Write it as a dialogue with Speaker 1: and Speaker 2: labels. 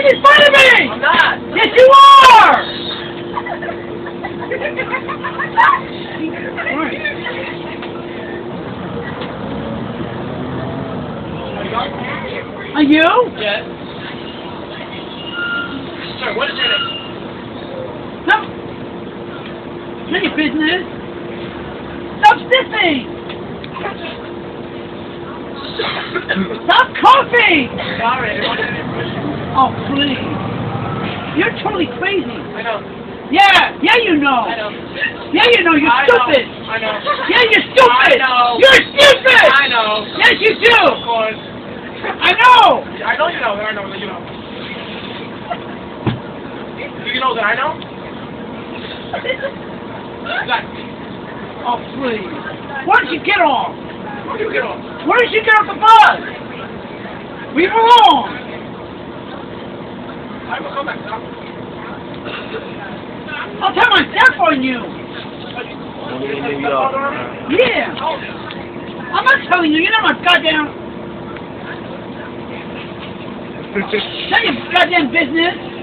Speaker 1: making fun of me!
Speaker 2: I'm not.
Speaker 1: Yes, you are! Are you?
Speaker 2: Yes. Sir, what is your name?
Speaker 1: No. None of your business. Stop sniffing! Stop coughing!
Speaker 2: Sorry, I wanted an impression.
Speaker 1: Oh, please. You're totally crazy.
Speaker 2: I know.
Speaker 1: Yeah, you know.
Speaker 2: I know.
Speaker 1: Yeah, you know, you're
Speaker 2: I
Speaker 1: stupid.
Speaker 2: know. I know.
Speaker 1: Yeah, you're stupid.
Speaker 2: I know.
Speaker 1: You're stupid.
Speaker 2: I know.
Speaker 1: Yes, you do.
Speaker 2: Of course.
Speaker 1: I know.
Speaker 2: I know you know that I know that you know. Do you know that I know? Exactly.
Speaker 1: Oh, please. Why don't you get off?
Speaker 2: Where do you get off?
Speaker 1: Why don't you get off the bus? We belong.
Speaker 2: I will come back.
Speaker 1: I'll tell myself on you. Yeah. I'm not telling you. You're not my goddamn... Shut your goddamn business.